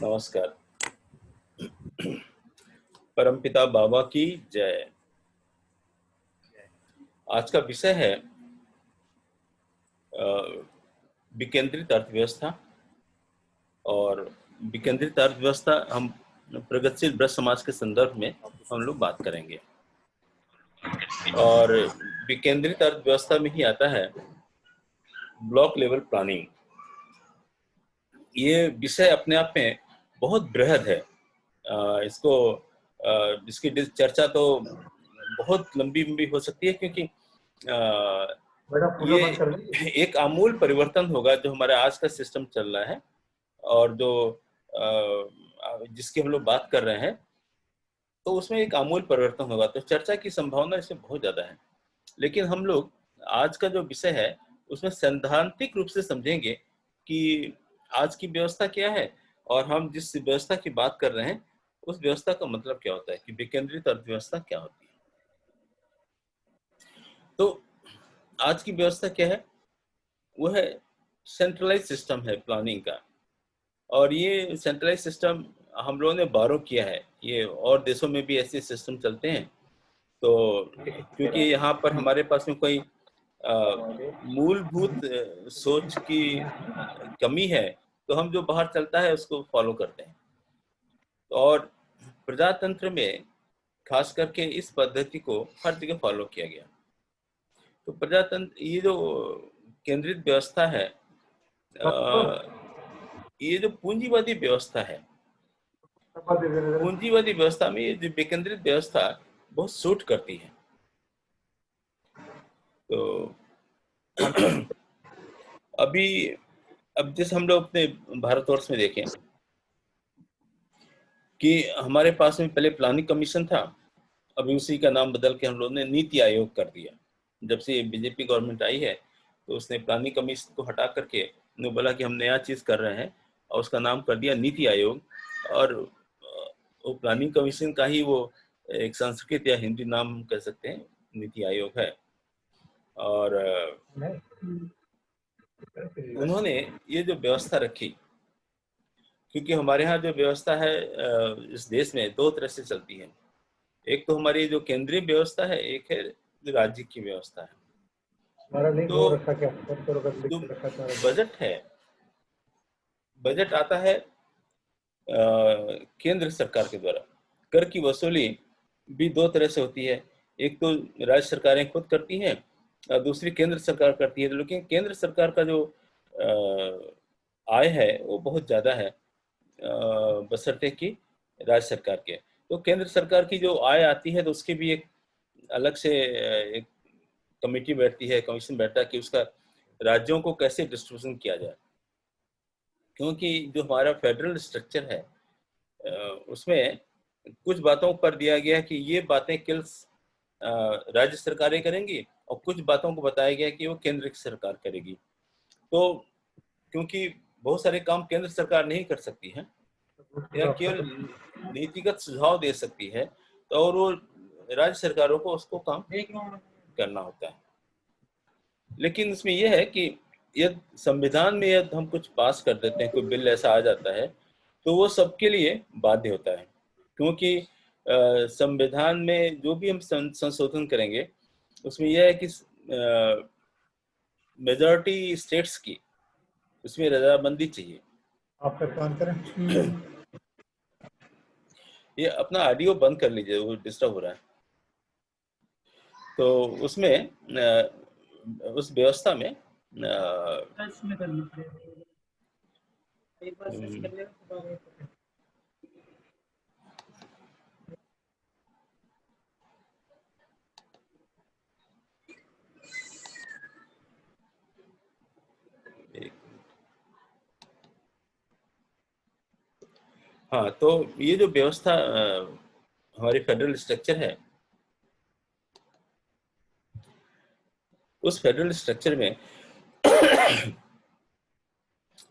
नमस्कार। परमपिता बाबा की जय। आज का विषय है विकेंद्रित अर्थव्यवस्था। और विकेंद्रित अर्थव्यवस्था हम प्रगतिशील ब्रज समाज के संदर्भ में हम लोग बात करेंगे। और विकेंद्रित अर्थव्यवस्था में ही आता है ब्लॉक लेवल प्लानिंग। ये विषय अपने आप में बहुत बृहद है। इसकी चर्चा तो बहुत लंबी हो सकती है, क्योंकि ये एक आमूल परिवर्तन होगा जो हमारे आज का सिस्टम चल रहा है और जो जिसकी हम लोग बात कर रहे हैं, तो उसमें एक आमूल परिवर्तन होगा। तो चर्चा की संभावना इसमें बहुत ज्यादा है। लेकिन हम लोग आज का जो विषय है उसमें सैद्धांतिक रूप से समझेंगे कि आज की व्यवस्था क्या है और हम जिस व्यवस्था की बात कर रहे हैं उस व्यवस्था का मतलब क्या होता है, कि विकेंद्रित अर्थव्यवस्था क्या होती है। तो आज की व्यवस्था क्या है? वो है सेंट्रलाइज सिस्टम है प्लानिंग का। और ये सेंट्रलाइज सिस्टम हम लोगों ने बारो किया है। ये और देशों में भी ऐसे सिस्टम चलते हैं। तो क्योंकि यहाँ पर हमारे पास में कोई मूलभूत सोच की कमी है, तो हम जो बाहर चलता है उसको फॉलो करते हैं। और प्रजातंत्र में खास करके इस पद्धति को हर जगह फॉलो किया गया। तो प्रजातंत्र, ये जो केंद्रित व्यवस्था है, ये जो पूंजीवादी व्यवस्था है, पूंजीवादी व्यवस्था में ये जो विकेंद्रित व्यवस्था बहुत सूट करती है। तो अब जैसे हम लोग अपने भारतवर्ष में देखें कि हमारे पास में पहले प्लानिंग कमीशन था, अभी उसी का नाम बदल के हम लोगों ने नीति आयोग कर दिया। जब से बीजेपी गवर्नमेंट आई है तो उसने प्लानिंग कमीशन को हटा करके ने बोला कि हम नया चीज कर रहे हैं, और उसका नाम कर दिया नीति आयोग। और वो प्लानिंग कमीशन का ही वो एक संस्कृत या हिंदी नाम कह सकते हैं, नीति आयोग है। और उन्होंने ये जो व्यवस्था रखी, क्योंकि हमारे यहाँ जो व्यवस्था है इस देश में दो तरह से चलती है। एक तो हमारी जो केंद्रीय व्यवस्था है, एक है जो राज्य की व्यवस्था है। तो जो बजट है, बजट आता है केंद्र सरकार के द्वारा। कर की वसूली भी दो तरह से होती है। एक तो राज्य सरकारें खुद करती हैं और दूसरी केंद्र सरकार करती है। लेकिन केंद्र सरकार का जो आय है वो बहुत ज़्यादा है बशर्ते कि राज्य सरकार के। तो केंद्र सरकार की जो आय आती है तो उसकी भी एक अलग से एक कमेटी बैठती है, कमीशन बैठता है कि उसका राज्यों को कैसे डिस्ट्रीब्यूशन किया जाए। क्योंकि जो हमारा फेडरल स्ट्रक्चर है उसमें कुछ बातों पर दिया गया कि ये बातें केवल राज्य सरकारें करेंगी और कुछ बातों को बताया गया कि वो केंद्र की सरकार करेगी। तो क्योंकि बहुत सारे काम केंद्र सरकार नहीं कर सकती है या केवल नीतिगत सुझाव दे सकती है, तो और वो राज्य सरकारों को उसको काम करना होता है। लेकिन इसमें यह है कि यदि संविधान में यदि हम कुछ पास कर देते हैं, कोई बिल ऐसा आ जाता है, तो वो सबके लिए बाध्य होता है। क्योंकि संविधान में जो भी हम संशोधन करेंगे उसमें यह है कि मेजॉरिटी स्टेट्स की उसमें रजामंदी चाहिए। आप पे काम करें। ये अपना ऑडियो बंद कर लीजिए, वो डिस्टर्ब हो रहा है। तो उसमें उस व्यवस्था में हाँ, तो ये जो व्यवस्था हमारी फेडरल स्ट्रक्चर है, उस फेडरल स्ट्रक्चर में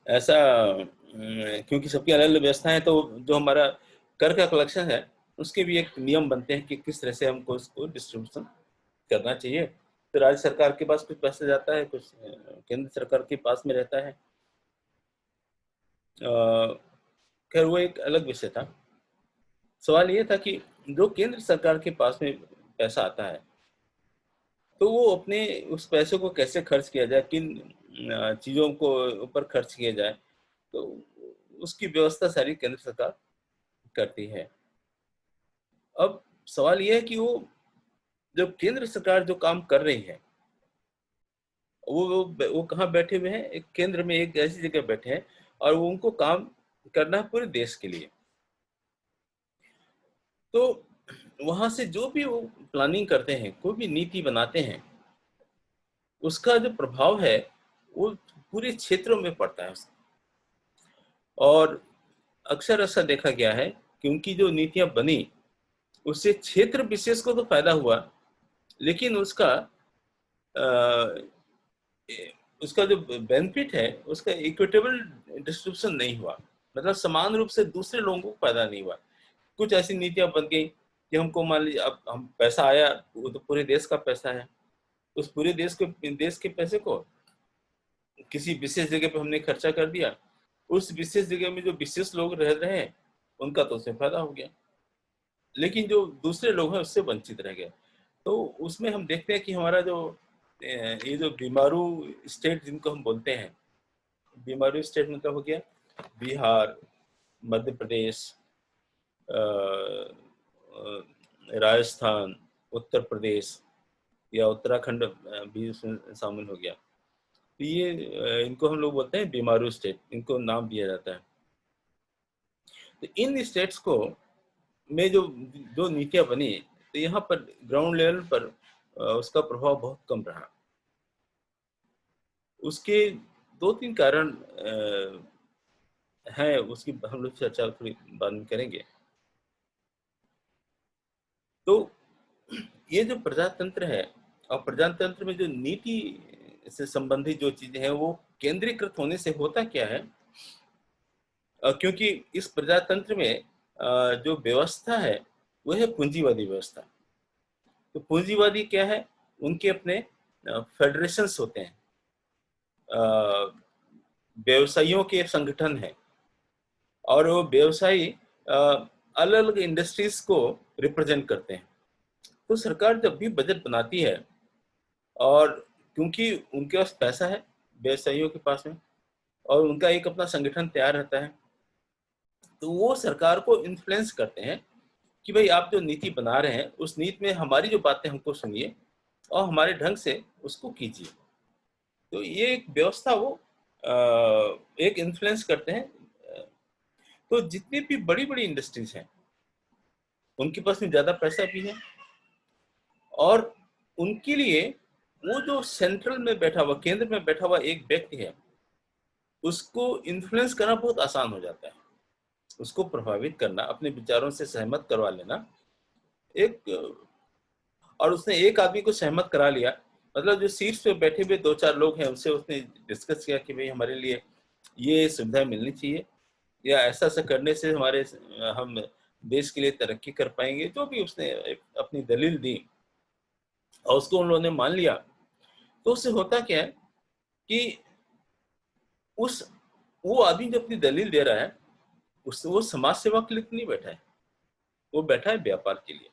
ऐसा क्योंकि सबकी अलग अलग व्यवस्था है, तो जो हमारा कर का कलेक्शन है उसके भी एक नियम बनते हैं कि किस तरह से हमको इसको डिस्ट्रीब्यूशन करना चाहिए। तो राज्य सरकार के पास कुछ पैसा जाता है, कुछ केंद्र सरकार के पास में रहता है। खैर वो एक अलग विषय था। सवाल ये था कि जो केंद्र सरकार के पास में पैसा आता है, तो वो अपने उस पैसे को कैसे खर्च किया जाए, किन चीज़ों को ऊपर खर्च किया जाए, तो उसकी व्यवस्था सारी केंद्र सरकार करती है। अब सवाल ये है कि वो जब केंद्र सरकार जो काम कर रही है, वो कहाँ बैठे हुए हैं? एक केंद्र में एक ऐसी जगह बैठे हैं और वो उनको काम करना है पूरे देश के लिए। तो वहां से जो भी वो प्लानिंग करते हैं, कोई भी नीति बनाते हैं, उसका जो प्रभाव है वो पूरे क्षेत्रों में पड़ता है। और अक्सर ऐसा देखा गया है कि उनकी जो नीतियां बनी, उससे क्षेत्र विशेष को तो फायदा हुआ, लेकिन अ, उसका जो बेनिफिट है उसका इक्विटेबल डिस्ट्रीब्यूशन नहीं हुआ। मतलब समान रूप से दूसरे लोगों को फायदा नहीं हुआ। कुछ ऐसी नीतियां बन गई कि हमको मान लीजिए अब हम पैसा आया, वो तो पूरे देश का पैसा है, उस पूरे देश के पैसे को किसी विशेष जगह पे हमने खर्चा कर दिया। उस विशेष जगह में जो विशेष लोग रह रहे हैं उनका तो उससे फायदा हो गया, लेकिन जो दूसरे लोग हैं उससे वंचित रह गए। तो उसमें हम देखते हैं कि हमारा जो ये जो बीमारू स्टेट जिनको हम बोलते हैं, बीमारू स्टेट मतलब हो गया बिहार, मध्य प्रदेश, राजस्थान, उत्तर प्रदेश या उत्तराखंड भी इसमें शामिल हो गया। तो ये इनको हम लोग बोलते हैं बीमारू स्टेट, इनको नाम दिया जाता है। तो इन स्टेट्स को में जो जो नीतियां बनी, तो यहाँ पर ग्राउंड लेवल पर उसका प्रभाव बहुत कम रहा। उसके दो तीन कारण हैं, उसकी हम लोग चर्चा थोड़ी बाद में करेंगे। तो ये जो प्रजातंत्र है, और प्रजातंत्र में जो नीति से संबंधित जो चीजें हैं वो केंद्रीकृत होने से होता क्या है, क्योंकि इस प्रजातंत्र में जो व्यवस्था है वो है पूंजीवादी व्यवस्था। तो पूंजीवादी क्या है? उनके अपने फेडरेशंस होते हैं, व्यवसायियों के संगठन है, और वो व्यवसायी अलग अलग इंडस्ट्रीज को रिप्रेजेंट करते हैं। तो सरकार जब भी बजट बनाती है, और क्योंकि उनके पास पैसा है व्यवसायियों के पास में, और उनका एक अपना संगठन तैयार रहता है, तो वो सरकार को इन्फ्लुएंस करते हैं कि भाई आप जो नीति बना रहे हैं उस नीति में हमारी जो बातें हमको सुनिए और हमारे ढंग से उसको कीजिए। तो ये एक व्यवस्था वो एक इन्फ्लुएंस करते हैं। तो जितनी भी बड़ी बड़ी इंडस्ट्रीज हैं उनके पास में ज्यादा पैसा भी है, और उनके लिए वो जो सेंट्रल में बैठा हुआ, केंद्र में बैठा हुआ एक व्यक्ति है, उसको इन्फ्लुएंस करना बहुत आसान हो जाता है। उसको प्रभावित करना, अपने विचारों से सहमत करवा लेना एक, और उसने एक आदमी को सहमत करा लिया, मतलब जो सीट्स पे बैठे हुए दो चार लोग हैं उनसे उसने डिस्कस किया कि भाई हमारे लिए ये सुविधा मिलनी चाहिए, या ऐसा ऐसा करने से हम देश के लिए तरक्की कर पाएंगे। जो भी उसने अपनी दलील दी और उसको उन लोगों ने मान लिया, तो उससे होता क्या है कि उस वो आदमी जो अपनी दलील दे रहा है, उससे वो समाज सेवा के लिए नहीं बैठा है, वो बैठा है व्यापार के लिए।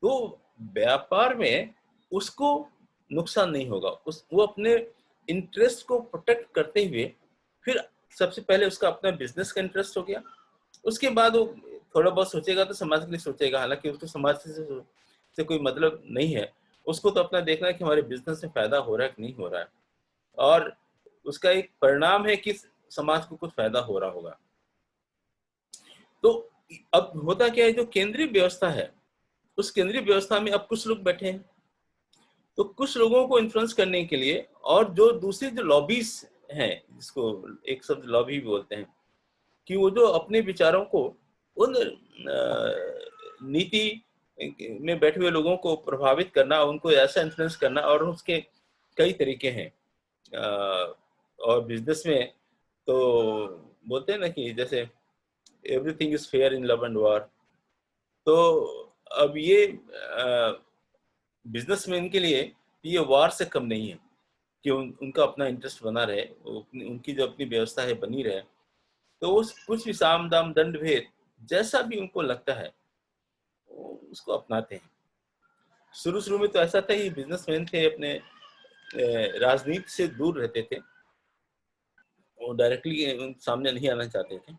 तो व्यापार में उसको नुकसान नहीं होगा, वो अपने इंटरेस्ट को प्रोटेक्ट करते हुए, फिर सबसे पहले उसका अपना बिजनेस का इंटरेस्ट हो गया, उसके बाद वो थोड़ा बहुत सोचेगा तो समाज के लिए सोचेगा, हालांकि उसको समाज से कोई मतलब नहीं है। उसको तो अपना देखना है कि हमारे बिजनेस में फायदा हो रहा है कि नहीं हो रहा है, और उसका एक परिणाम है कि समाज को कुछ फायदा हो रहा होगा। तो अब होता क्या है, जो केंद्रीय व्यवस्था है उस केंद्रीय व्यवस्था में अब कुछ लोग बैठे हैं, तो कुछ लोगों को इन्फ्लुएंस करने के लिए, और जो दूसरे जो लॉबीज हैं, जिसको एक शब्द लॉबी भी बोलते हैं, कि वो जो अपने विचारों को उन नीति में बैठे हुए लोगों को प्रभावित करना, उनको ऐसा इन्फ्लुएंस करना, और उसके कई तरीके हैं। और बिजनेस में तो बोलते हैं ना कि जैसे everything is fair in love and war. तो अब ये बिजनेसमैन के लिए ये वार से कम नहीं है कि उनका अपना इंटरेस्ट बना रहे, उनकी जो अपनी व्यवस्था है बनी रहे। तो उस कुछ भी साम दाम दंड भेद जैसा भी उनको लगता है वो उसको अपनाते हैं। शुरू शुरू में तो ऐसा था, ये बिजनेसमैन थे, अपने राजनीति से दूर रहते थे, वो डायरेक्टली सामने नहीं आना चाहते थे।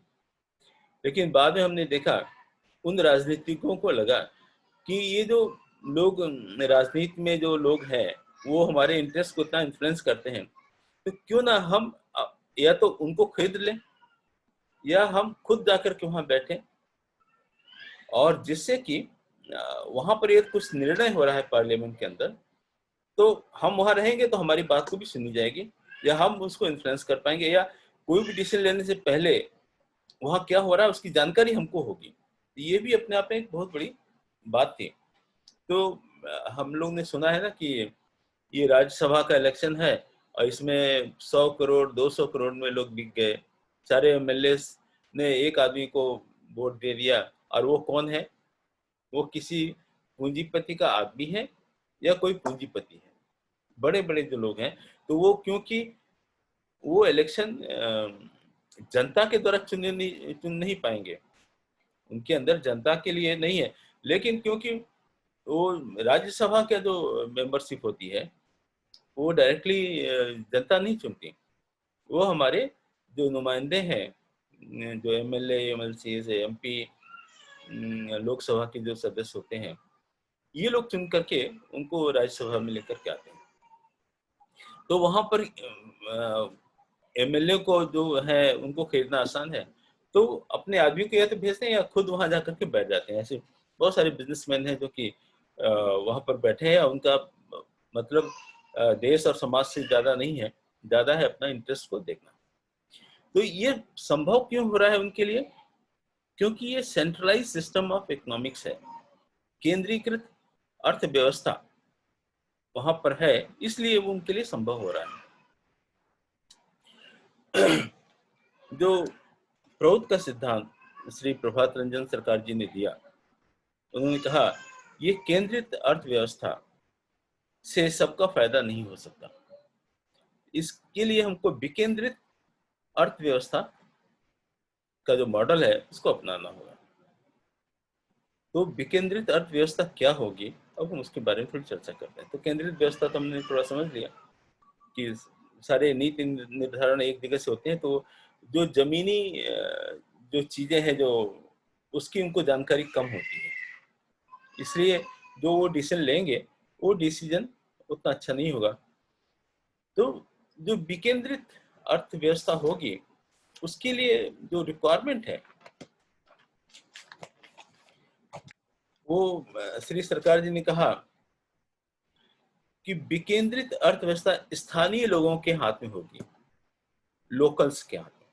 लेकिन बाद में हमने देखा, उन राजनीतिकों को लगा कि ये जो लोग राजनीति में जो लोग हैं वो हमारे इंटरेस्ट को इतना इन्फ्लुएंस करते हैं, तो क्यों ना हम या तो उनको खरीद लें या हम खुद जाकर के वहां बैठे, और जिससे कि वहां पर ये कुछ निर्णय हो रहा है पार्लियामेंट के अंदर, तो हम वहां रहेंगे तो हमारी बात को भी सुनी जाएगी, या हम उसको इन्फ्लुएंस कर पाएंगे, या कोई भी डिसीजन लेने से पहले वहां क्या हो रहा है उसकी जानकारी हमको होगी। ये भी अपने आप में एक बहुत बड़ी बात थी। तो हम लोग ने सुना है ना कि ये राज्यसभा का इलेक्शन है और इसमें 100 करोड़ 200 करोड़ में लोग बिक गए, सारे एमएलए ने एक आदमी को वोट दे दिया, और वो कौन है? वो किसी पूंजीपति का आदमी है या कोई पूंजीपति है, बड़े बड़े जो लोग हैं। तो वो क्योंकि वो इलेक्शन जनता के द्वारा चुन नहीं पाएंगे, उनके अंदर जनता के लिए नहीं है, लेकिन क्योंकि वो राज्यसभा का जो मेंबरशिप होती है वो डायरेक्टली जनता नहीं चुनती, वो हमारे जो नुमाइंदे हैं, जो एमएलए एमएलसी एमपी लोकसभा के जो सदस्य होते हैं, ये लोग चुन करके उनको राज्यसभा में लेकर के आते हैं। तो वहां पर एमएलए को जो है उनको खरीदना आसान है, तो अपने आदमी को या तो भेजते हैं या खुद वहां जाकर के बैठ जाते हैं। ऐसे बहुत सारे बिजनेसमैन हैं जो कि वहां पर बैठे हैं, उनका मतलब देश और समाज से ज्यादा नहीं है, ज्यादा है अपना इंटरेस्ट को देखना। तो ये संभव क्यों हो रहा है उनके लिए? क्योंकि ये सेंट्रलाइज सिस्टम ऑफ इकोनॉमिक्स है, केंद्रीकृत अर्थव्यवस्था वहां पर है, इसलिए वो उनके लिए संभव हो रहा है। जो प्रौद्ध का सिद्धांत श्री प्रभात रंजन सरकार जी ने दिया, उन्होंने कहा ये केंद्रित अर्थव्यवस्था से सबका फायदा नहीं हो सकता, इसके लिए हमको विकेंद्रित अर्थव्यवस्था का जो मॉडल है उसको अपनाना होगा। तो विकेंद्रित अर्थव्यवस्था क्या होगी, अब हम उसके बारे में थोड़ी चर्चा करते हैं। तो केंद्रित व्यवस्था तो हमने थोड़ा समझ लिया कि सारे नीति निर्धारण एक जगह से होते हैं, तो जो जमीनी जो चीजें हैं जो उसकी उनको जानकारी कम होती है, इसलिए जो वो डिसीजन लेंगे वो डिसीजन उतना अच्छा नहीं होगा। तो जो विकेंद्रित अर्थव्यवस्था होगी उसके लिए जो रिक्वायरमेंट है वो श्री सरकार जी ने कहा कि विकेंद्रित अर्थव्यवस्था स्थानीय लोगों के हाथ में होगी, लोकल्स के हाथ में,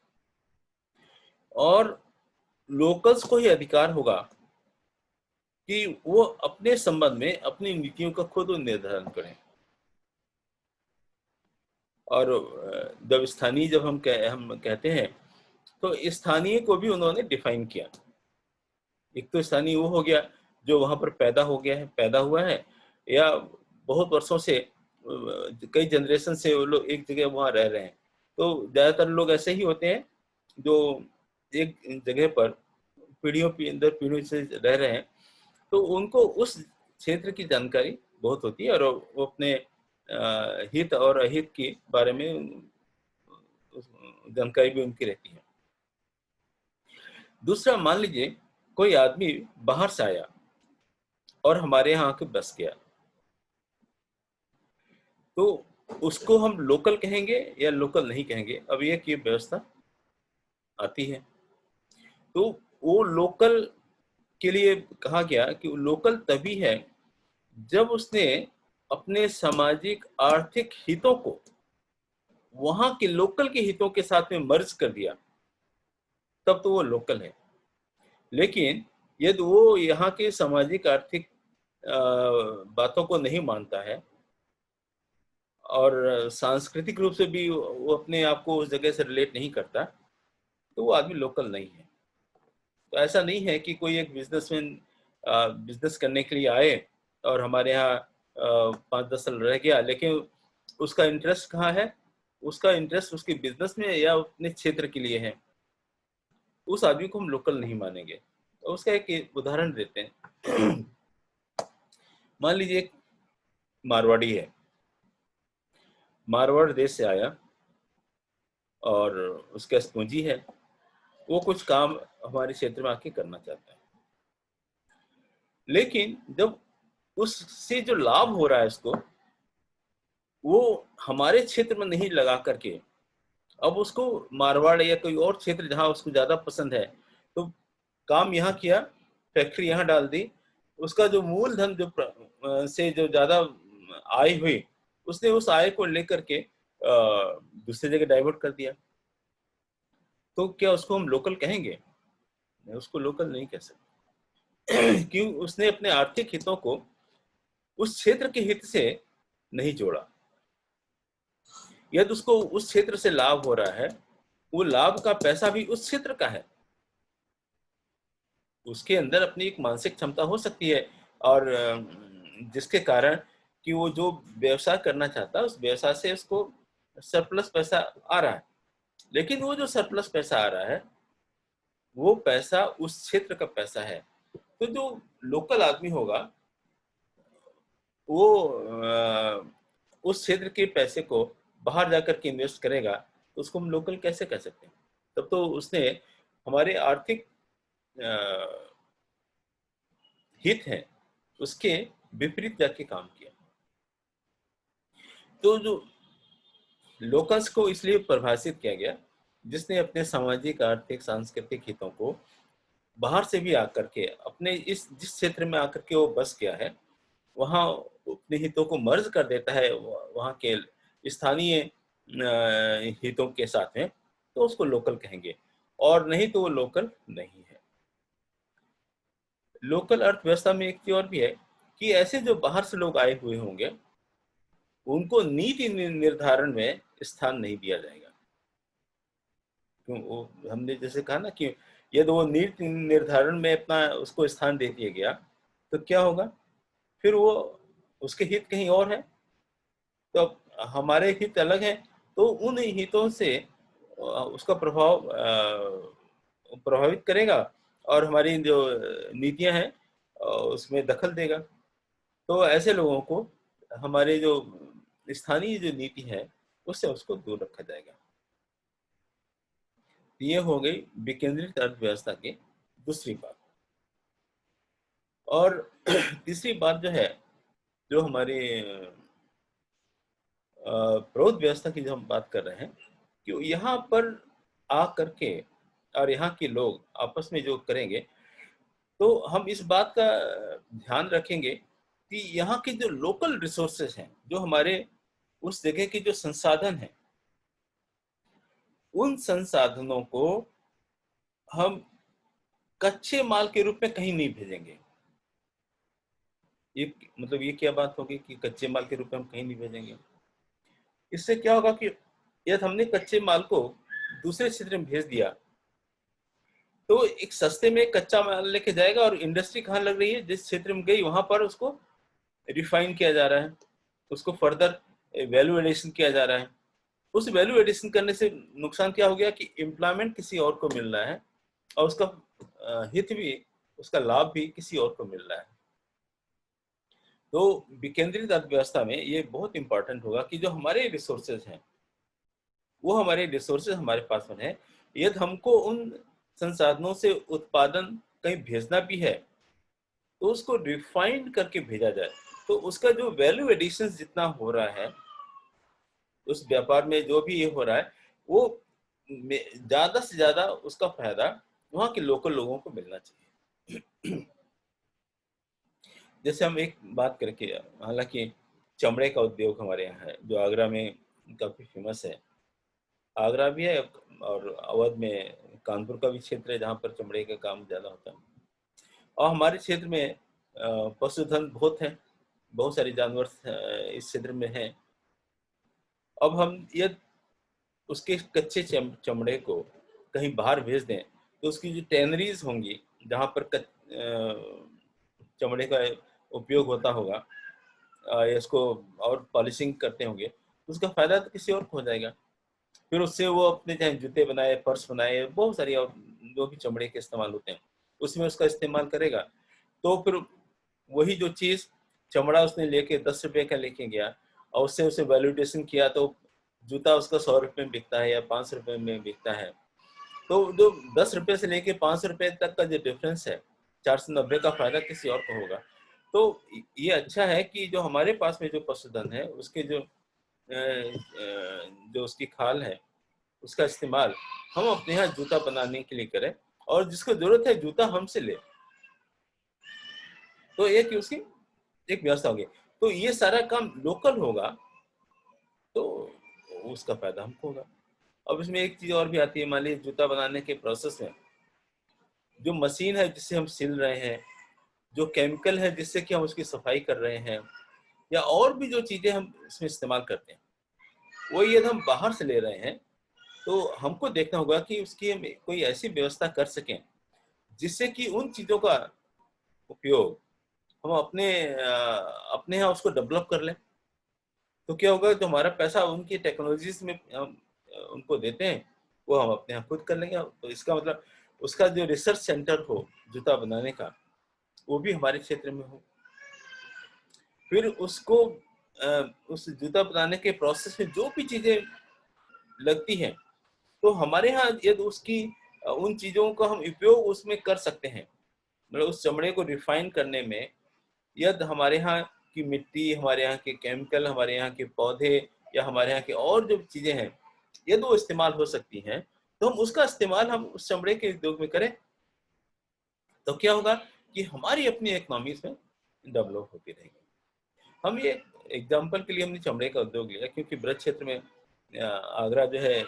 और लोकल्स को ही अधिकार होगा कि वो अपने संबंध में अपनी नीतियों का खुद निर्धारण करें। और जब स्थानीय जब हम कहते हैं तो स्थानीय को भी उन्होंने डिफाइन किया। एक तो स्थानीय वो हो गया जो वहां पर पैदा हुआ है, या बहुत वर्षों से कई जनरेशन से वो लोग एक जगह वहां रह रहे हैं। तो ज्यादातर लोग ऐसे ही होते हैं जो एक जगह पर पीढ़ियों से रह रहे हैं, तो उनको उस क्षेत्र की जानकारी बहुत होती है और वो अपने हित और अहित के बारे में जानकारी भी उनकी रहती है। दूसरा, मान लीजिए कोई आदमी बाहर से आया और हमारे यहाँ आके बस गया, तो उसको हम लोकल कहेंगे या लोकल नहीं कहेंगे, अब ये की व्यवस्था आती है। तो वो लोकल के लिए कहा गया कि लोकल तभी है जब उसने अपने सामाजिक आर्थिक हितों को वहां के लोकल के हितों के साथ में मर्ज कर दिया, तब तो वो लोकल है। लेकिन यदि वो यहाँ के सामाजिक आर्थिक बातों को नहीं मानता है और सांस्कृतिक रूप से भी वो अपने आप को उस जगह से रिलेट नहीं करता, तो वो आदमी लोकल नहीं है। तो ऐसा नहीं है कि कोई एक बिजनेसमैन बिजनेस करने के लिए आए और हमारे यहाँ 5-10 साल रह गया, लेकिन उसका इंटरेस्ट कहाँ है? उसका इंटरेस्ट उसके बिजनेस में या अपने क्षेत्र के लिए है। उस आदमी को हम लोकल नहीं मानेंगे। तो उसका एक उदाहरण देते हैं। मान लीजिए एक मारवाड़ी है, मारवाड़ देश से आया और उसके पास पूंजी है, वो कुछ काम हमारे क्षेत्र में आके करना चाहता है। लेकिन जब उससे जो लाभ हो रहा है उसको, वो हमारे क्षेत्र में नहीं लगा करके अब उसको मारवाड़ या कोई और क्षेत्र जहां उसको ज्यादा पसंद है, तो काम यहाँ किया, फैक्ट्री यहाँ डाल दी, उसका जो मूलधन से जो ज्यादा आय हुई, उसने उस आय को लेकर के दूसरी जगह डाइवर्ट कर दिया। तो क्या उसको हम लोकल कहेंगे? नहीं, उसको लोकल नहीं कह सकते। क्यों? उसने अपने आर्थिक हितों को उस क्षेत्र के हित से नहीं जोड़ा। यदि उसको उस क्षेत्र से लाभ हो रहा है, वो लाभ का पैसा भी उस क्षेत्र का है, उसके अंदर अपनी एक मानसिक क्षमता हो सकती है, और जिसके कारण कि वो जो व्यवसाय करना चाहता है उस व्यवसाय से उसको सरप्लस पैसा आ रहा है। लेकिन वो जो सरप्लस पैसा आ रहा है, वो पैसा उस क्षेत्र का पैसा है। तो जो लोकल आदमी होगा, वो उस क्षेत्र के पैसे को बाहर जाकर के इन्वेस्ट करेगा, तो उसको हम लोकल कैसे कह सकते हैं? तब तो उसने हमारे आर्थिक हित है उसके विपरीत जाके काम किया। तो जो लोकल्स को इसलिए परिभाषित किया गया, जिसने अपने सामाजिक, आर्थिक, सांस्कृतिक हितों को बाहर से भी आकर के अपने इस जिस क्षेत्र में आकर के वो बस गया है, वहाँ अपने हितों को मर्ज कर देता है वहाँ के स्थानीय हितों के साथ में, तो उसको लोकल कहेंगे, और नहीं तो वो लोकल नहीं है। लोकल अर्थव्यवस्था में एक चीज और भी है कि ऐसे जो बाहर से लोग आए हुए होंगे, उनको नीति निर्धारण में स्थान नहीं दिया जाएगा। क्यों? वो हमने जैसे कहा ना कि यदि वो नीति निर्धारण में अपना उसको स्थान दे दिया गया, तो क्या होगा? फिर वो उसके हित कहीं और है, तो अब हमारे हित अलग हैं, तो उन हितों से उसका प्रभाव प्रभावित करेगा, और हमारी जो नीतियां हैं उसमें दखल देगा। तो ऐसे लोगों को हमारे जो स्थानीय जो नीति है उससे उसको दूर रखा जाएगा। ये हो गई विकेंद्रित अर्थव्यवस्था की दूसरी बात। और तीसरी बात जो है, जो हमारी प्रौद्ध व्यवस्था की जो हम बात कर रहे हैं, कि यहाँ पर आ करके और यहाँ के लोग आपस में जो करेंगे, तो हम इस बात का ध्यान रखेंगे कि यहाँ के जो लोकल रिसोर्सेज हैं, जो हमारे उस जगह के जो संसाधन हैं, उन संसाधनों को हम कच्चे माल के रूप में कहीं नहीं भेजेंगे। ये मतलब ये क्या बात होगी कि कच्चे माल के रूप में हम कहीं नहीं भेजेंगे? इससे क्या होगा कि यदि हमने कच्चे माल को दूसरे क्षेत्र में भेज दिया, तो एक सस्ते में कच्चा माल लेके जाएगा, और इंडस्ट्री कहाँ लग रही है? जिस क्षेत्र में गई वहां पर उसको रिफाइन किया जा रहा है, उसको फर्दर वैल्यू एडिशन किया जा रहा है। उस वैल्यू एडिशन करने से नुकसान क्या हो गया कि एम्प्लॉयमेंट किसी और को मिल रहा है, और उसका हित भी, उसका लाभ भी किसी और को मिल रहा है। तो विकेंद्रित अर्थव्यवस्था में ये बहुत इंपॉर्टेंट होगा कि जो हमारे रिसोर्सेज हैं, वो हमारे रिसोर्सेज हमारे पास में है। यदि हमको उन संसाधनों से उत्पादन कहीं भेजना भी है, तो उसको रिफाइंड करके भेजा जाए, तो उसका जो वैल्यू एडिशन जितना हो रहा है उस व्यापार में, जो भी ये हो रहा है, वो ज्यादा से ज्यादा उसका फायदा वहाँ के लोकल लोगों को मिलना चाहिए। जैसे हम एक बात करके, हालांकि चमड़े का उद्योग हमारे यहाँ है जो आगरा में काफी फेमस है। आगरा भी है, और अवध में कानपुर का भी क्षेत्र है जहाँ पर चमड़े का काम ज्यादा होता है। और हमारे क्षेत्र में पशुधन बहुत है, बहुत सारे जानवर इस क्षेत्र में हैं। अब हम ये उसके कच्चे चमड़े को कहीं बाहर भेज दें, तो उसकी जो टैनरीज होंगी जहाँ पर चमड़े का उपयोग होता होगा, या इसको और पॉलिशिंग करते होंगे, तो उसका फायदा तो किसी और को हो जाएगा। फिर उससे वो अपने चाहे जूते बनाए, पर्स बनाए, बहुत सारी और जो भी चमड़े के इस्तेमाल होते हैं उसमें उसका इस्तेमाल करेगा। तो फिर वही जो चीज़ चमड़ा उसने लेके 10 रुपए का लेके गया और उससे उसे वैल्यूडेशन किया तो जूता उसका 100 रुपए में बिकता है या 500 रुपए में बिकता है। तो जो 10 रुपए से लेके 500 रुपए तक का जो डिफरेंस है, 490 का फायदा किसी और को होगा। तो ये अच्छा है कि जो हमारे पास में जो पशुधन है उसके जो उसकी खाल है उसका इस्तेमाल हम अपने यहाँ जूता बनाने के लिए करें और जिसको जरूरत है जूता हमसे ले। तो एक उसकी एक व्यवस्था होगी। तो ये सारा काम लोकल होगा तो उसका फायदा हमको होगा। अब इसमें एक चीज और भी आती है, मान लीजिए जूता बनाने के प्रोसेस में जो मशीन है जिससे हम सिल रहे हैं, जो केमिकल है जिससे कि हम उसकी सफाई कर रहे हैं, या और भी जो चीजें हम इसमें इस्तेमाल करते हैं, वो यदि हम बाहर से ले रहे हैं तो हमको देखना होगा कि उसकी हम कोई ऐसी व्यवस्था कर सकें जिससे कि उन चीजों का उपयोग हम अपने यहाँ उसको डेवलप कर लें। तो क्या होगा, जो हमारा पैसा उनकी टेक्नोलॉजीज में हम उनको देते हैं वो हम अपने यहाँ खुद कर लेंगे। तो इसका मतलब उसका जो रिसर्च सेंटर हो जूता बनाने का वो भी हमारे क्षेत्र में हो। फिर उसको उस जूता बनाने के प्रोसेस में जो भी चीजें लगती हैं तो हमारे यहाँ यदि उसकी उन चीजों का हम उपयोग उसमें कर सकते हैं, मतलब उस चमड़े को रिफाइन करने में, यदि हमारे यहाँ की मिट्टी, हमारे यहाँ के केमिकल, हमारे यहाँ के पौधे या हमारे यहाँ के और जो चीजें हैं यदि वो इस्तेमाल हो सकती हैं तो हम उसका इस्तेमाल हम उस चमड़े के उद्योग में करें। तो क्या होगा कि हमारी अपनी इकोनॉमी इसमें डेवलप होती रहेगी। हम ये एग्जाम्पल के लिए हमने चमड़े का उद्योग लिया क्योंकि ब्रज क्षेत्र में आगरा जो है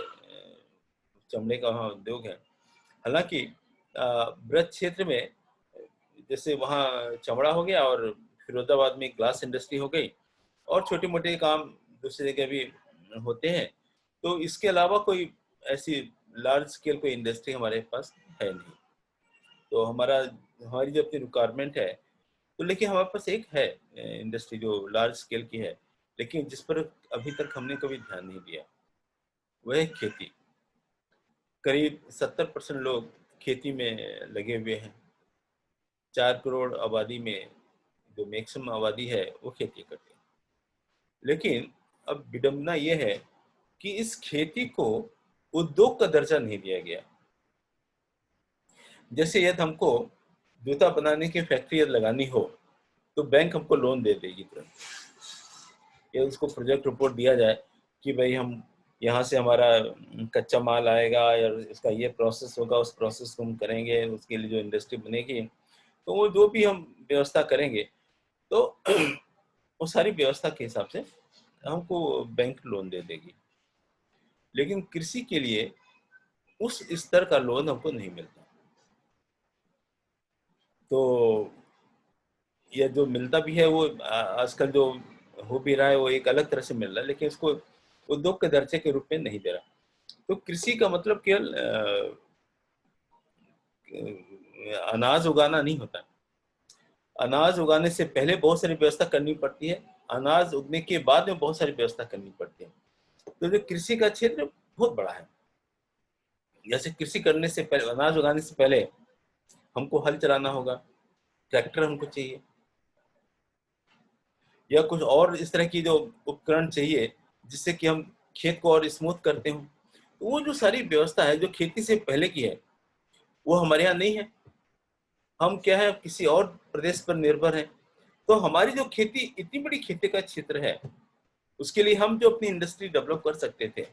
चमड़े का वहाँ उद्योग है। हालांकि ब्रज क्षेत्र में जैसे वहाँ चमड़ा हो गया और फिरोजाबाद में ग्लास इंडस्ट्री हो गई और छोटे मोटे काम दूसरी जगह भी होते हैं। तो इसके अलावा कोई ऐसी लार्ज स्केल कोई इंडस्ट्री हमारे पास है नहीं। तो हमारी जो अपनी रिक्वायरमेंट है तो लेकिन हमारे पास एक है इंडस्ट्री जो लार्ज स्केल की है, लेकिन जिस पर अभी तक हमने कभी ध्यान नहीं दिया, वह है खेती। करीब 70% लोग खेती में लगे हुए हैं। 4 करोड़ आबादी में जो मैक्सिमम आबादी है वो खेती करती है। लेकिन अब विडंबना ये है कि इस खेती को उद्योग का दर्जा नहीं दिया गया। जैसे यदि हमको जूता बनाने की फैक्ट्री लगानी हो तो बैंक हमको लोन दे देगी तुरंत। या उसको प्रोजेक्ट रिपोर्ट दिया जाए कि भाई हम यहाँ से हमारा कच्चा माल आएगा या इसका ये प्रोसेस होगा, उस प्रोसेस को हम करेंगे, उसके लिए जो इंडस्ट्री बनेगी तो वो जो भी हम व्यवस्था करेंगे तो वो सारी व्यवस्था के हिसाब से हमको बैंक लोन दे देगी। लेकिन कृषि के लिए उस स्तर का लोन हमको नहीं मिलता। तो यह जो मिलता भी है वो आजकल जो हो भी रहा है वो एक अलग तरह से मिल रहा है, लेकिन इसको उद्योग के दर्जे के रूप में नहीं दे रहा। तो कृषि का मतलब केवल अनाज उगाना नहीं होता। अनाज उगाने से पहले बहुत सारी व्यवस्था करनी पड़ती है, अनाज उगने के बाद में बहुत सारी व्यवस्था करनी पड़ती है। तो जो कृषि का क्षेत्र बहुत बड़ा है। जैसे कृषि करने से पहले, अनाज उगाने से पहले हमको हल चलाना होगा, ट्रैक्टर हमको चाहिए या कुछ और इस तरह की जो उपकरण चाहिए जिससे कि हम खेत को और स्मूथ करते हो। तो वो जो सारी व्यवस्था है जो खेती से पहले की है वो हमारे यहाँ नहीं है। हम क्या है, किसी और प्रदेश पर निर्भर हैं। तो हमारी जो खेती, इतनी बड़ी खेती का क्षेत्र है, उसके लिए हम जो अपनी इंडस्ट्री डेवलप कर सकते थे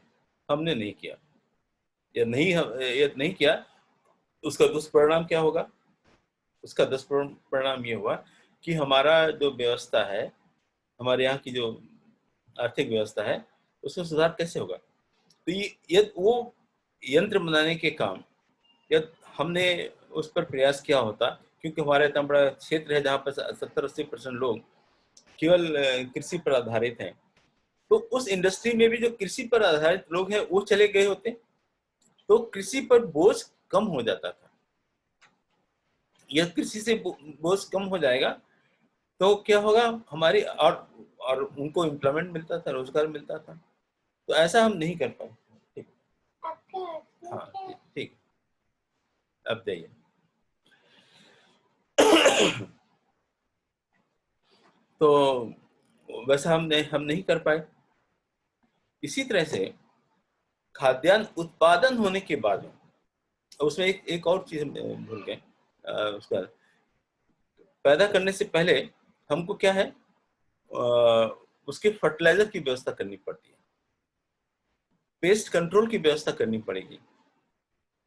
हमने नहीं किया, या नहीं किया। उसका दुष्परिणाम क्या होगा? उसका दुष्परिणाम ये हुआ कि हमारा जो व्यवस्था है, हमारे यहाँ की जो आर्थिक व्यवस्था है, उसमें सुधार कैसे होगा? तो ये वो यंत्र बनाने के काम यदि हमने उस पर प्रयास किया होता, क्योंकि हमारा इतना बड़ा क्षेत्र है जहाँ पर 70-80% लोग केवल कृषि पर आधारित हैं, तो उस इंडस्ट्री में भी जो कृषि पर आधारित लोग हैं वो चले गए होते तो कृषि पर बोझ कम हो जाता था। यह कृषि से बोझ कम हो जाएगा तो क्या होगा, हमारी और उनको एम्प्लॉयमेंट मिलता था, रोजगार मिलता था। तो ऐसा हम नहीं कर पाए। हाँ ठीक, अब जाइए। तो वैसा हम नहीं कर पाए। इसी तरह से खाद्यान्न उत्पादन होने के बाद में, उसमें एक और चीज हम भूल गए, उसका पैदा करने से पहले हमको क्या है, उसके फर्टिलाइजर की व्यवस्था करनी पड़ती है, पेस्ट कंट्रोल की व्यवस्था करनी पड़ेगी।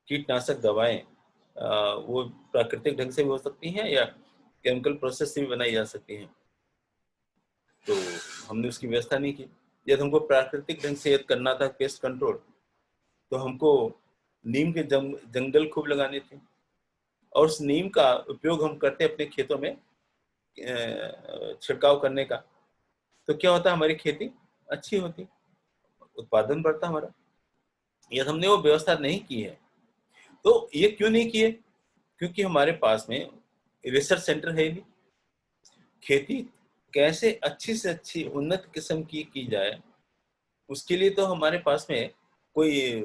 कीटनाशक दवाएं वो प्राकृतिक ढंग से भी हो सकती हैं या केमिकल प्रोसेस से भी बनाई जा सकती हैं। तो हमने उसकी व्यवस्था नहीं की। यदि हमको प्राकृतिक ढंग से यदि करना था पेस्ट कंट्रोल, तो हमको नीम के जंगल खूब लगाने थे, और उस नीम का उपयोग हम करते अपने खेतों में छिड़काव करने का। तो क्या होता, हमारी खेती अच्छी होती, उत्पादन बढ़ता हमारा। यदि हमने वो व्यवस्था नहीं की है, तो ये क्यों नहीं किए? क्योंकि हमारे पास में रिसर्च सेंटर है नहीं। खेती कैसे अच्छी से अच्छी उन्नत किस्म की जाए, उसके लिए तो हमारे पास में कोई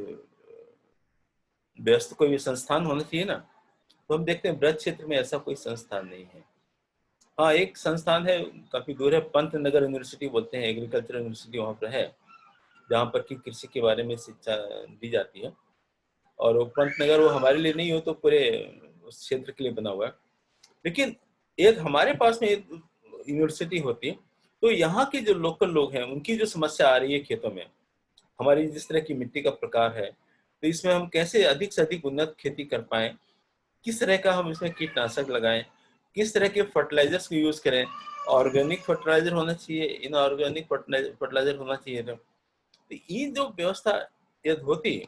व्यस्त कोई संस्थान होना चाहिए ना। तो हम देखते हैं ब्रज क्षेत्र में ऐसा कोई संस्थान नहीं है। हाँ, एक संस्थान है, काफी दूर है, पंतनगर यूनिवर्सिटी बोलते हैं, एग्रीकल्चर यूनिवर्सिटी वहाँ पर है, जहाँ पर की कृषि के बारे में शिक्षा दी जाती है। और वो पंतनगर वो हमारे लिए नहीं हो, तो पूरे उस क्षेत्र के लिए बना हुआ है। लेकिन एक हमारे पास में एक यूनिवर्सिटी होती है, तो यहाँ के जो लोकल लोग हैं, उनकी जो समस्या आ रही है खेतों में, हमारी जिस तरह की मिट्टी का प्रकार है, तो इसमें हम कैसे अधिक से अधिक उन्नत खेती कर पाए, किस तरह का हम इसमें कीटनाशक लगाएं, किस तरह के फर्टिलाइजर्स को यूज करें, ऑर्गेनिक फर्टिलाइजर होना चाहिए, इनऑर्गेनिक फर्टिलाइजर होना चाहिए। तो ये जो व्यवस्था यदि होती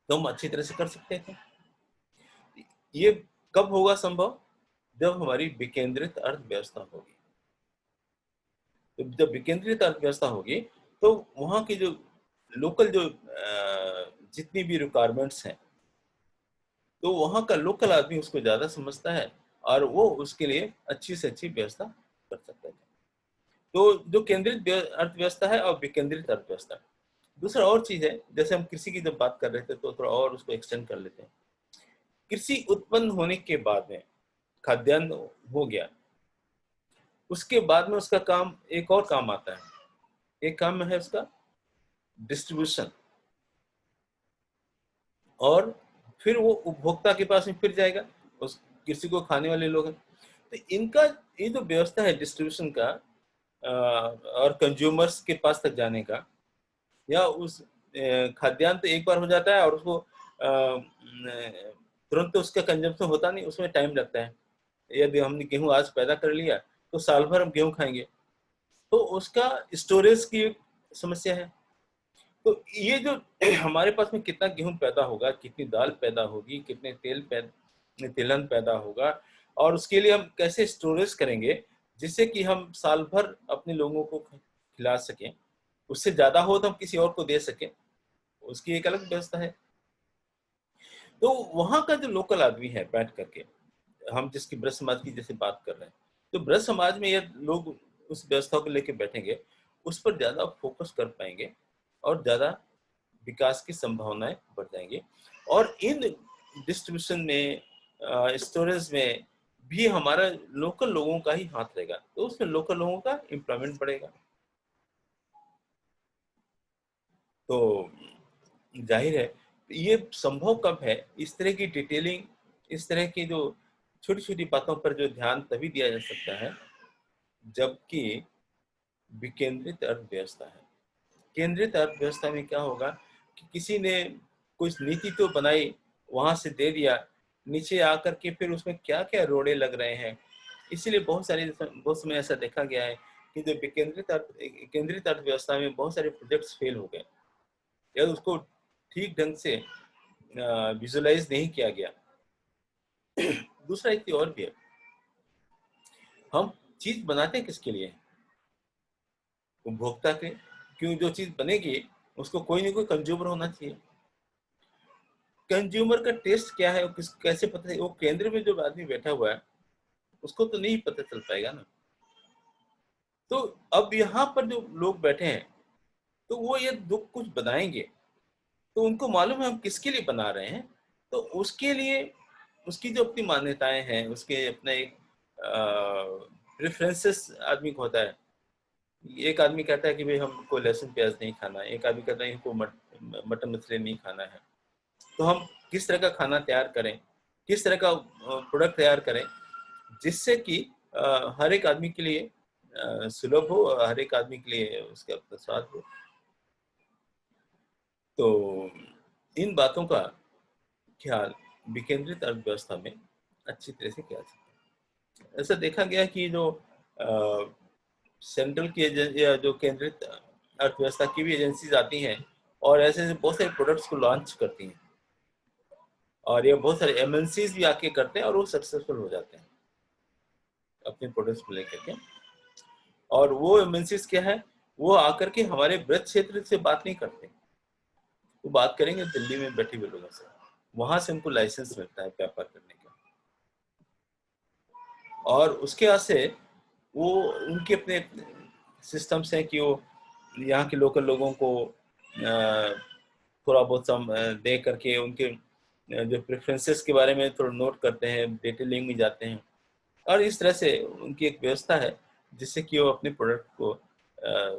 तो हम अच्छी तरह से कर सकते थे। ये कब होगा संभव? जब हमारी विकेंद्रित अर्थव्यवस्था होगी। तो जब विकेंद्रित अर्थव्यवस्था होगी, तो वहां की जो लोकल जो जितनी भी रिक्वायरमेंट्स हैं, तो वहां का लोकल आदमी उसको ज्यादा समझता है, और वो उसके लिए अच्छी से अच्छी व्यवस्था कर सकता है। तो जो केंद्रित अर्थव्यवस्था है और विकेंद्रित अर्थव्यवस्था, दूसरा और चीज है, जैसे हम कृषि की जब बात कर रहे थे, तो थोड़ा और उसको एक्सटेंड कर लेते हैं। कृषि उत्पन्न होने के बाद में खाद्यान्न हो गया, उसके बाद में उसका काम, एक और काम आता है, एक काम है उसका डिस्ट्रीब्यूशन, और फिर वो उपभोक्ता के पास में फिर जाएगा, उस कृषि को खाने वाले लोग हैं। तो इनका ये जो व्यवस्था है डिस्ट्रीब्यूशन का, और कंज्यूमर्स के पास तक जाने का, या उस खाद्यान्न तो एक बार हो जाता है, और उसको तुरंत तो उसका कंजम्पशन होता नहीं, उसमें टाइम लगता है। यदि हमने गेहूं आज पैदा कर लिया, तो साल भर हम गेहूं खाएंगे, तो उसका स्टोरेज की समस्या है। तो ये जो हमारे पास में कितना गेहूं पैदा होगा, कितनी दाल पैदा होगी, कितने तिलहन पैदा होगा, और उसके लिए हम कैसे स्टोरेज करेंगे, जिससे कि हम साल भर अपने लोगों को खिला सकें, उससे ज्यादा हो तो हम किसी और को दे सकें, उसकी एक अलग व्यवस्था है। तो वहां का जो लोकल आदमी है बैठ करके, हम जिसकी ब्रज समाज की जैसे बात कर रहे हैं, तो ब्रज समाज में ये लोग उस व्यवस्था को लेकर बैठेंगे, उस पर ज्यादा फोकस कर पाएंगे, और ज्यादा विकास की संभावनाएं बढ़ जाएंगी। और इन डिस्ट्रीब्यूशन में, स्टोरेज में भी हमारा लोकल लोगों का ही हाथ रहेगा, तो उसमें लोकल लोगों का एम्प्लॉयमेंट बढ़ेगा। तो जाहिर है ये संभव कब है, इस तरह की डिटेलिंग, इस तरह की जो छोटी छोटी बातों पर जो ध्यान तभी दिया जा सकता है, जबकि विकेंद्रित अर्थव्यवस्था है। केंद्रित अर्थव्यवस्था में क्या होगा कि किसी ने कुछ नीति तो बनाई, वहां से दे दिया, नीचे आकर के फिर उसमें क्या क्या रोड़े लग रहे हैं। इसीलिए बहुत समय ऐसा देखा गया है कि जो केंद्रित अर्थव्यवस्था में बहुत सारे प्रोजेक्ट्स फेल हो गए, या उसको ठीक ढंग से विजुलाइज नहीं किया गया। दूसरा एक चीज और भी है, हम चीज बनाते किसके लिए? उपभोक्ता के। क्यों? जो चीज बनेगी उसको कोई ना कोई कंज्यूमर होना चाहिए। कंज्यूमर का टेस्ट क्या है, कैसे पता है? वो केंद्र में जो आदमी बैठा हुआ है, उसको तो नहीं पता चल पाएगा ना। तो अब यहाँ पर जो लोग बैठे हैं, तो वो ये दुख कुछ बनाएंगे, तो उनको मालूम है हम किसके लिए बना रहे हैं, तो उसके लिए उसकी जो अपनी मान्यताएं हैं, उसके अपने एक प्रेफरेंसेस आदमी को होता है। एक आदमी कहता है कि भाई हमको लहसुन प्याज नहीं खाना, एक आदमी कहता है हमको मटन मछली नहीं खाना है। तो हम किस तरह का खाना तैयार करें, किस तरह का प्रोडक्ट तैयार करें जिससे कि हर एक आदमी के लिए सुलभ हो, हर एक आदमी के लिए उसका अपना स्वाद हो। तो इन बातों का ख्याल विकेंद्रित अर्थव्यवस्था में अच्छी तरह से किया जाता है। ऐसा देखा गया कि जो सेंट्रल की या जो केंद्रित अर्थव्यवस्था की भी एजेंसीज आती हैं और ऐसे बहुत सारे प्रोडक्ट्स को लॉन्च करती हैं, और ये बहुत सारे एमएनसीज भी आके करते हैं और वो सक्सेसफुल हो जाते हैं अपने प्रोडक्ट्स को लेकर के। और वो एमएनसीज क्या है, वो आकर के हमारे ब्रज क्षेत्र से बात नहीं करते, वो बात करेंगे दिल्ली में बैठे हुए लोगों से, वहां से उनको लाइसेंस मिलता है व्यापार करने का, और उसके बाद से वो उनके अपने सिस्टम्स हैं कि वो यहाँ के लोकल लोगों को थोड़ा बहुत सम दे करके उनके जो प्रेफरेंसेस के बारे में थोड़ा नोट करते हैं, डिटेलिंग में जाते हैं, और इस तरह से उनकी एक व्यवस्था है जिससे कि वो अपने प्रोडक्ट को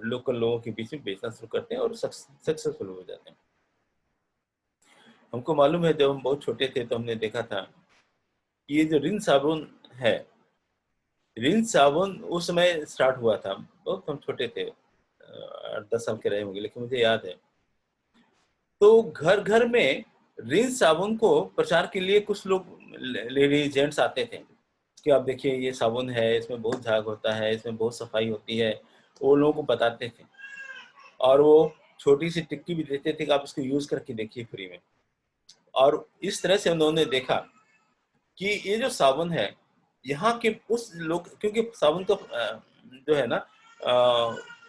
लोकल लोगों के बीच में बेचना शुरू करते हैं और सक्सेसफुल हो जाते हैं। हमको मालूम है जब हम बहुत छोटे थे तो हमने देखा था कि ये जो रिन साबुन है, रिन साबुन उस समय स्टार्ट हुआ था, बहुत हम छोटे थे, 8-10 साल के रहे होंगे, लेकिन मुझे याद है। तो घर घर में रिन साबुन को प्रचार के लिए कुछ लोग लेडीज जेंट्स आते थे कि आप देखिए ये साबुन है, इसमें बहुत झाग होता है, इसमें बहुत सफाई होती है, वो लोगों को बताते थे। और वो छोटी सी टिक्की भी देते थे कि आप इसको यूज करके देखिए फ्री में। और इस तरह से उन्होंने देखा कि ये जो साबुन है यहाँ के उस लोग, क्योंकि साबुन तो जो है ना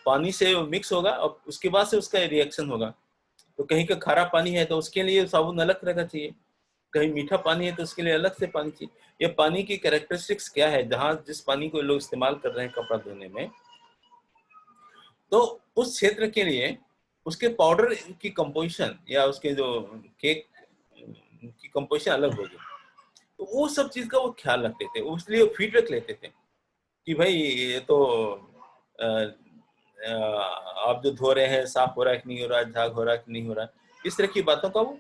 पानी से मिक्स होगा और उसके बाद से उसका रिएक्शन होगा। तो कहीं का खारा पानी है तो उसके लिए साबुन अलग तरह का चाहिए, कहीं मीठा पानी है तो उसके लिए अलग से पानी चाहिए। ये पानी की कैरेक्टरिस्टिक्स क्या है, जहाँ जिस पानी को लोग इस्तेमाल कर रहे हैं कपड़ा धोने में, तो उस क्षेत्र के लिए उसके पाउडर की कंपोजिशन या उसके जो केक की कंपोजिशन अलग होगी। तो वो सब चीज का वो ख्याल रखते थे, इसलिए फीडबैक लेते थे कि भाई ये तो आ, आप जो धो रहे हैं साफ हो रहा है कि नहीं हो रहा है, झाग हो रहा है कि नहीं हो रहा है, इस तरह की बातों का वो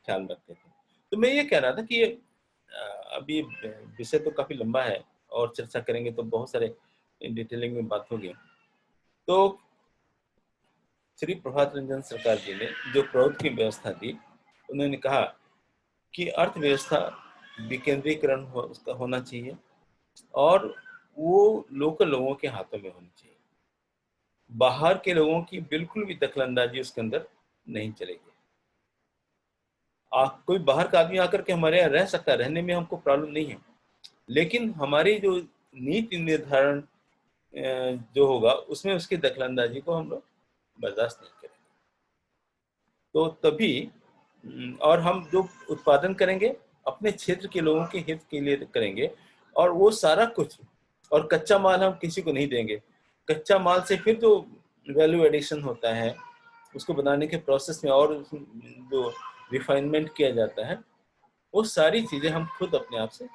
ख्याल रखते थे। तो मैं ये कह रहा था कि ये अभी विषय तो काफी लंबा है और चर्चा करेंगे तो बहुत सारे डिटेलिंग में बात होगी। तो श्री प्रभात रंजन सरकार जी ने जो प्रौद्योगिक की व्यवस्था दी, उन्होंने कहा कि अर्थव्यवस्था विकेंद्रीकरण उसका होना चाहिए और वो लोकल लोगों के हाथों में होनी चाहिए। बाहर के लोगों की बिल्कुल भी दखलंदाजी उसके अंदर नहीं चलेगी। कोई बाहर का आदमी आकर के हमारे यहाँ रह सकता है, रहने में हमको प्रॉब्लम नहीं है, लेकिन हमारी जो नीति निर्धारण जो होगा उसमें उसकी दखलंदाजी को हम लोग बर्दाश्त नहीं करेंगे। तो तभी और हम जो उत्पादन करेंगे अपने क्षेत्र के लोगों के हित के लिए करेंगे, और वो सारा कुछ, और कच्चा माल हम किसी को नहीं देंगे। कच्चा माल से फिर जो वैल्यू एडिशन होता है उसको बनाने के प्रोसेस में और जो रिफाइनमेंट किया जाता है, वो सारी चीज़ें हम खुद अपने आप से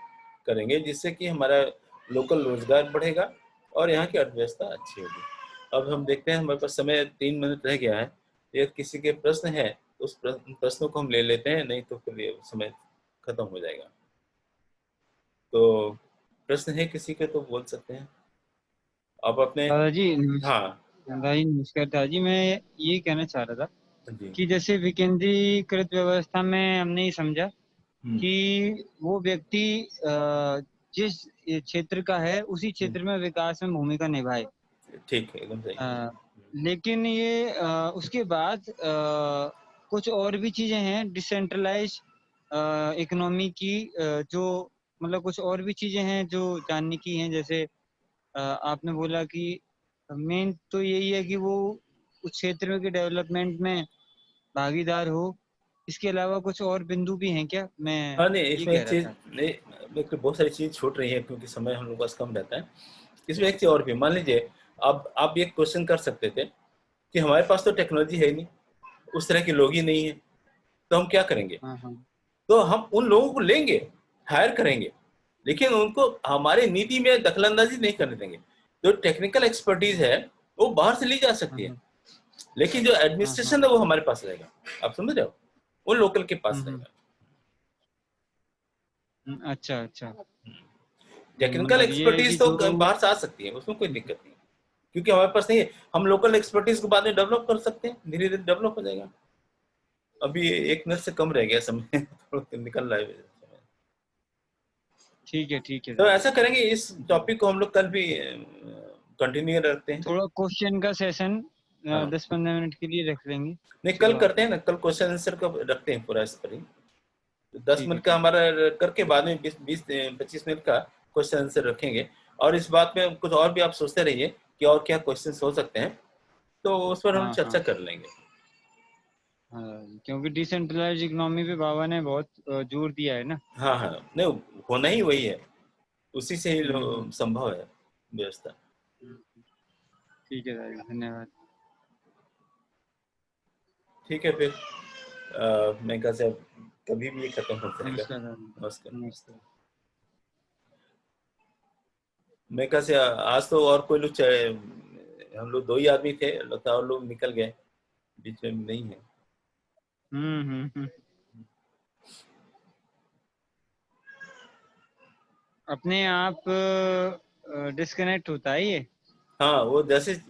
करेंगे, जिससे कि हमारा लोकल रोजगार बढ़ेगा और यहाँ की अर्थव्यवस्था अच्छी होगी। अब हम देखते हैं हमारे पास समय 3 मिनट रह गया है, ये किसी के प्रश्न है उस प्रश्नों को हम ले लेते हैं, नहीं तो फिर ये समय खत्म हो जाएगा। तो प्रश्न है किसी के तो बोल सकते हैं आप अपने। दादाजी हाँ दादाजी नमस्कार। दादाजी मैं ये कहना चाह रहा था जी। कि जैसे विकेंद्रीकृत व्यवस्था में हमने ये समझा कि वो व्यक्ति जिस क्षेत्र का है उसी क्षेत्र में विकास में भूमिका निभाए। ठीक है, एकदम सही। लेकिन ये उसके बाद कुछ और भी चीजें हैं डिसेंट्रलाइज इकोनॉमी की, जो मतलब कुछ और भी चीजें हैं जो जानने की हैं। जैसे आपने बोला कि मेन तो यही है कि वो उस क्षेत्र के डेवलपमेंट में भागीदार हो। इसके अलावा कुछ और बिंदु भी हैं क्या? मैं हाँ नहीं, ये इसमें कह एक रहा चीज था। नहीं, बहुत सारी चीज छूट रही है क्योंकि समय हम लोग का कम रहता है। इसमें एक चीज और भी, मान लीजिए अब आप ये क्वेश्चन कर सकते थे कि हमारे पास तो टेक्नोलॉजी है नहीं, उस तरह के लोग ही नहीं है, तो हम क्या करेंगे? हाँ हाँ तो हम उन लोगों को लेंगे, हायर करेंगे, लेकिन उनको हमारे नीति में दखलंदाजी नहीं करने देंगे। जो टेक्निकल एक्सपर्टीज है वो बाहर से ली जा सकती है, हाँ लेकिन जो हाँ हाँ एडमिनिस्ट्रेशन है वो हमारे पास रहेगा। आप समझ रहे हो? वो लोकल के पास रहेगा। अच्छा अच्छा। टेक्निकल मतलब ये है कि एक्सपर्टीज तो जो बाहर से आ सकती है, उसमें कोई दिक्कत नहीं है, क्योंकि हमारे पास नहीं है। हम लोकल एक्सपर्टीज को बाद में डेवलप कर सकते हैं, धीरे धीरे डेवलप हो जाएगा। अभी 1 मिनट से कम रह गया समय थोड़ा निकल रहा है। ठीक है तो सर। ऐसा करेंगे, इस टॉपिक को हम लोग कल भी कंटिन्यू रखते हैं। थोड़ा क्वेश्चन का सेशन हाँ 10-15 मिनट के लिए रख लेंगे। नहीं, उसके कल बाद करते हैं ना, कल क्वेश्चन आंसर का रखते हैं पूरा इस पर ही। तो 10 मिनट का ठीक है। हमारा करके बाद में 20-25 मिनट का क्वेश्चन आंसर रखेंगे। और इस बात में कुछ और भी आप सोचते रहिए कि और क्या क्वेश्चन हो सकते हैं, तो उस पर हम हाँ चर्चा हाँ कर लेंगे। हाँ, क्योंकि डिसेंट्रलाइज इकोनॉमी पे बाबा ने बहुत जोर दिया है ना। हाँ हाँ, नहीं होना ही वही है, उसी से ही हम्म। संभव है व्यवस्था। ठीक है सर, धन्यवाद। ठीक है फिर मैं कहा से अब कभी भी ये खत्म हो जाएगा। नमस्कार सर। नमस्कार। नमस्कार। मैं कहा से आज तो और कोई लोग हम लोग 2 ही आदमी थे, लगता है और लोग निकल गए, बीच में नहीं है। हम्म। अपने आप डिस्कनेक्ट होता है ये। हाँ, वो जैसे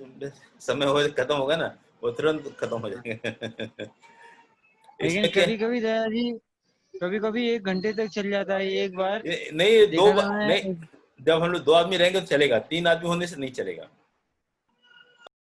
समय हो खत्म होगा ना, वो तुरंत खत्म हो जाएगा। लेकिन इसमें क्या, कभी कभी दयाजी, कभी कभी 1 घंटे तक चल जाता है। एक बार नहीं देखा था मैं। नहीं, जब हम लोग 2 आदमी रहेंगे तो चलेगा, 3 आदमी होने से नहीं चलेगा।